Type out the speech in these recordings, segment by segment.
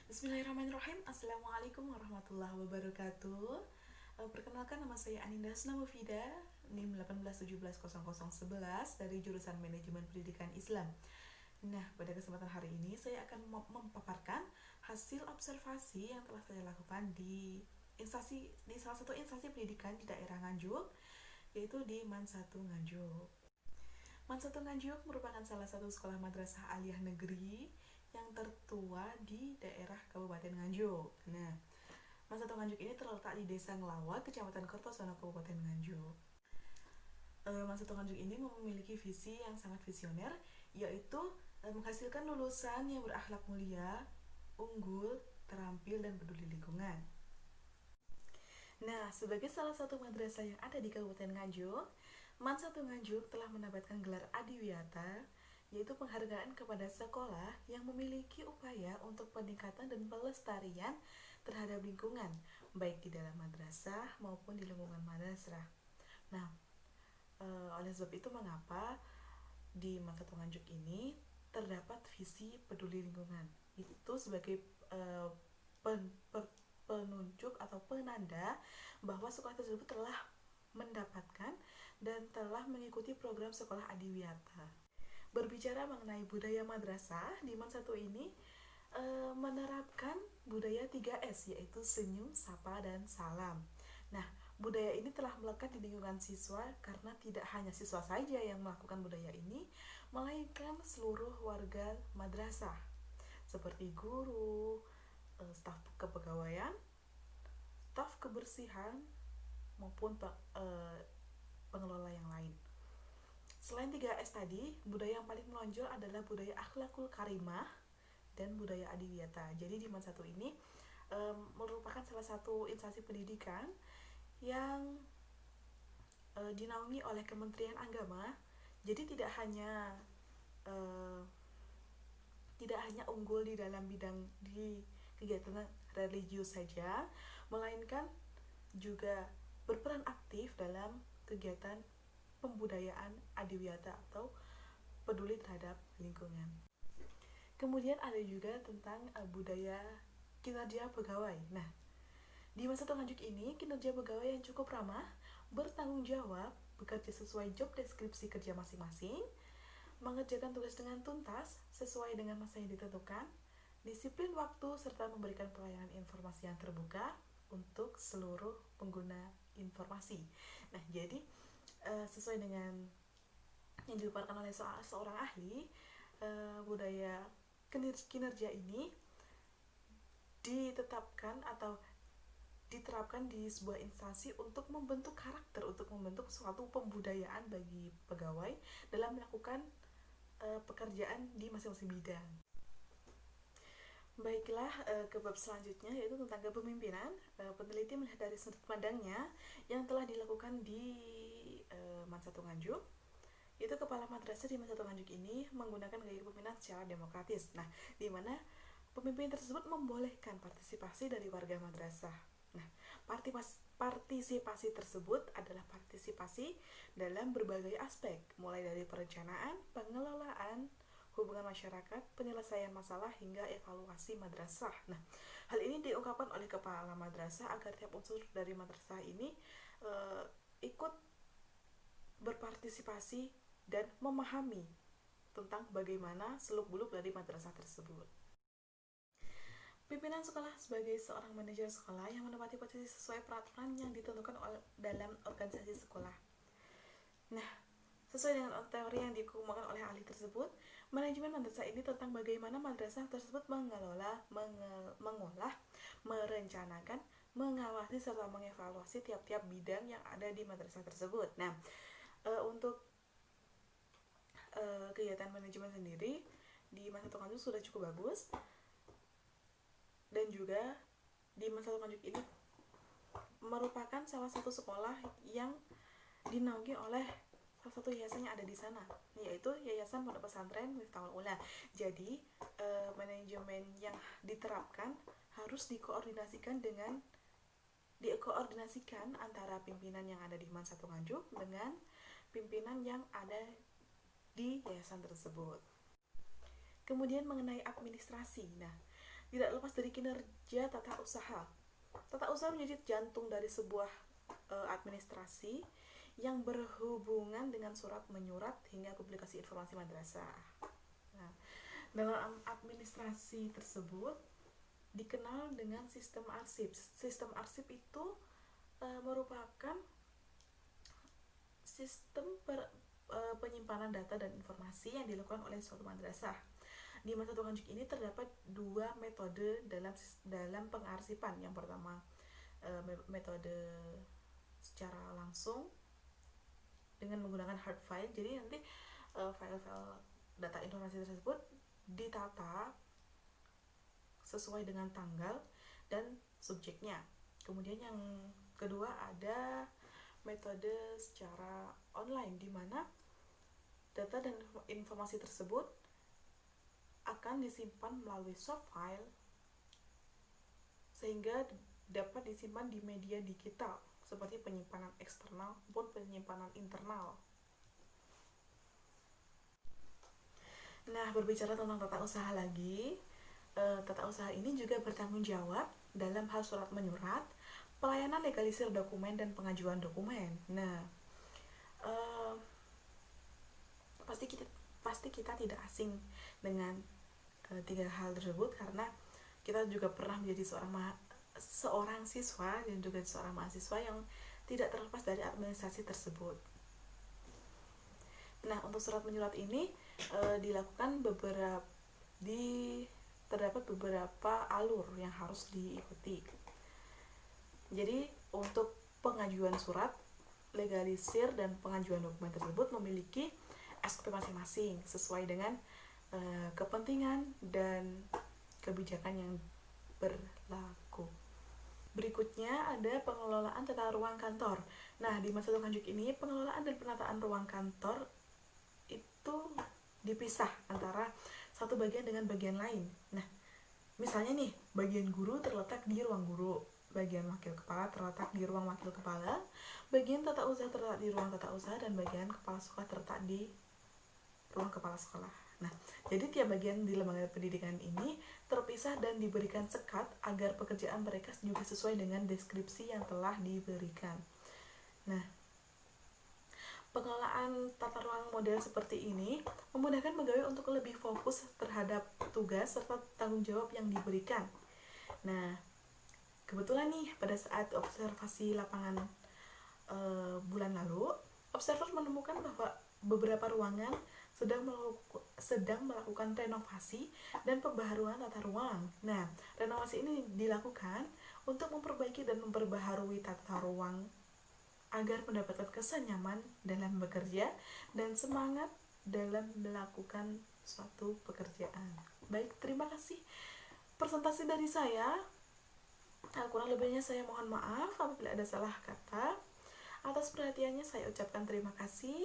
Bismillahirrahmanirrahim. Assalamualaikum warahmatullahi wabarakatuh. Perkenalkan, nama saya Aninda Hasna Mufida, NIM 18170011 dari jurusan Manajemen Pendidikan Islam. Nah, pada kesempatan hari ini saya akan memaparkan hasil observasi yang telah saya lakukan di salah satu instansi pendidikan di daerah Nganjuk, yaitu di MAN 1 Nganjuk. MAN 1 Nganjuk merupakan salah satu sekolah madrasah aliyah negeri yang tertua di daerah Kabupaten Nganjuk. Nah, MAN 1 Nganjuk ini terletak di Desa Ngelawat, Kecamatan Kertosono, Kabupaten Nganjuk. MAN 1 Nganjuk ini memiliki visi yang sangat visioner, yaitu menghasilkan lulusan yang berakhlak mulia, unggul, terampil, dan peduli lingkungan. Nah, sebagai salah satu madrasah yang ada di Kabupaten Nganjuk, MAN 1 Nganjuk telah mendapatkan gelar Adiwiyata, yaitu penghargaan kepada sekolah yang memiliki upaya untuk peningkatan dan pelestarian terhadap lingkungan, baik di dalam madrasah maupun di lingkungan madrasah. Nah, oleh sebab itu mengapa di MAN 1 Nganjuk ini terdapat visi peduli lingkungan. Itu sebagai penunjuk atau penanda bahwa sekolah tersebut telah mendapatkan dan telah mengikuti program sekolah Adiwiyata. Berbicara mengenai budaya madrasah, di MAN 1 ini menerapkan budaya 3S, yaitu senyum, sapa, dan salam. Nah, budaya ini telah melekat di lingkungan siswa karena tidak hanya siswa saja yang melakukan budaya ini, melainkan seluruh warga madrasah, seperti guru, staf kepegawaian, staf kebersihan, maupun pengelola yang lain. Selain 3S tadi, budaya yang paling menonjol adalah budaya akhlakul karimah dan budaya adiwiyata. Jadi di MAN 1 ini merupakan salah satu instansi pendidikan yang dinaungi oleh Kementerian Agama. Jadi tidak hanya unggul di dalam bidang di kegiatan religius saja, melainkan juga berperan aktif dalam kegiatan pembudayaan adiwiyata atau peduli terhadap lingkungan. Kemudian ada juga tentang budaya kinerja pegawai. Nah, di MAN 1 Nganjuk ini kinerja pegawai yang cukup ramah, bertanggung jawab, bekerja sesuai job deskripsi kerja masing-masing, mengerjakan tugas dengan tuntas sesuai dengan masa yang ditentukan, disiplin waktu, serta memberikan pelayanan informasi yang terbuka untuk seluruh pengguna informasi. Nah, jadi sesuai dengan yang dipaparkan oleh seorang ahli, budaya kinerja ini ditetapkan atau diterapkan di sebuah instansi untuk membentuk karakter, untuk membentuk suatu pembudayaan bagi pegawai dalam melakukan pekerjaan di masing-masing bidang. Baiklah, ke bab selanjutnya, yaitu tentang kepemimpinan. Peneliti melihat dari sudut pandangnya yang telah dilakukan di MAN 1 Nganjuk, yaitu kepala madrasah di MAN 1 Nganjuk ini menggunakan gaya kepemimpinan secara demokratis. Nah, di mana pemimpin tersebut membolehkan partisipasi dari warga madrasah. Nah, partisipasi tersebut adalah partisipasi dalam berbagai aspek, mulai dari perencanaan, pengelolaan, hubungan masyarakat, penyelesaian masalah, hingga evaluasi madrasah. Nah, hal ini diungkapkan oleh kepala madrasah agar tiap unsur dari madrasah ini ikut berpartisipasi dan memahami tentang bagaimana seluk-beluk dari madrasah tersebut. Pimpinan sekolah sebagai seorang manajer sekolah yang menempati posisi sesuai peraturan yang ditentukan dalam organisasi sekolah. Nah, sesuai dengan teori yang dikemukakan oleh ahli tersebut, manajemen madrasah ini tentang bagaimana madrasah tersebut mengolah, merencanakan, mengawasi, serta mengevaluasi tiap-tiap bidang yang ada di madrasah tersebut. Nah, untuk kegiatan manajemen sendiri di MAN 1 Nganjuk sudah cukup bagus, dan juga di MAN 1 Nganjuk ini merupakan salah satu sekolah yang dinaungi oleh salah satu yayasan yang ada di sana, yaitu Yayasan Pondok Pesantren Miftahul Ula. Jadi manajemen yang diterapkan harus dikoordinasikan antara pimpinan yang ada di MAN 1 Nganjuk dengan pimpinan yang ada di yayasan tersebut. Kemudian mengenai administrasi. Nah, tidak lepas dari kinerja tata usaha. Tata usaha menjadi jantung dari sebuah administrasi yang berhubungan dengan surat menyurat hingga publikasi informasi madrasah. Nah, dalam administrasi tersebut dikenal dengan sistem arsip. Sistem arsip itu merupakan sistem penyimpanan data dan informasi yang dilakukan oleh suatu madrasah. Di masa Tukanjuk ini terdapat dua metode dalam pengarsipan. Yang pertama metode secara langsung dengan menggunakan hard file. Jadi nanti file-file data informasi tersebut ditata sesuai dengan tanggal dan subjeknya. Kemudian yang kedua ada metode secara online, di mana data dan informasi tersebut akan disimpan melalui soft file sehingga dapat disimpan di media digital seperti penyimpanan eksternal maupun penyimpanan internal. Nah, berbicara tentang tata usaha lagi, tata usaha ini juga bertanggung jawab dalam hal surat menyurat, pelayanan legalisir dokumen dan pengajuan dokumen. Nah, pasti kita tidak asing dengan tiga hal tersebut, karena kita juga pernah menjadi seorang siswa dan juga seorang mahasiswa yang tidak terlepas dari administrasi tersebut. Nah, untuk surat menyurat ini terdapat beberapa alur yang harus diikuti. Jadi untuk pengajuan surat, legalisir dan pengajuan dokumen tersebut memiliki SOP masing-masing sesuai dengan kepentingan dan kebijakan yang berlaku. Berikutnya ada pengelolaan tata ruang kantor. Nah, di masa Tukanjuk ini pengelolaan dan penataan ruang kantor itu dipisah antara satu bagian dengan bagian lain. Nah, misalnya nih, bagian guru terletak di ruang guru, bagian wakil kepala terletak di ruang wakil kepala, bagian tata usaha terletak di ruang tata usaha, dan bagian kepala sekolah terletak di ruang kepala sekolah. Nah, jadi tiap bagian di lembaga pendidikan ini terpisah dan diberikan sekat agar pekerjaan mereka juga sesuai dengan deskripsi yang telah diberikan. Nah, pengelolaan tata ruang model seperti ini memudahkan pegawai untuk lebih fokus terhadap tugas serta tanggung jawab yang diberikan. Nah, kebetulan nih pada saat observasi lapangan bulan lalu, observer menemukan bahwa beberapa ruangan sedang melakukan renovasi dan pembaharuan tata ruang. Nah, renovasi ini dilakukan untuk memperbaiki dan memperbaharui tata ruang agar mendapatkan kesan nyaman dalam bekerja dan semangat dalam melakukan suatu pekerjaan. Baik, terima kasih presentasi dari saya. Kurang lebihnya saya mohon maaf apabila ada salah kata. Atas perhatiannya saya ucapkan terima kasih.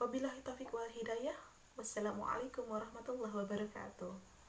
Wabillahi taufiq wal hidayah. Wassalamualaikum warahmatullahi wabarakatuh.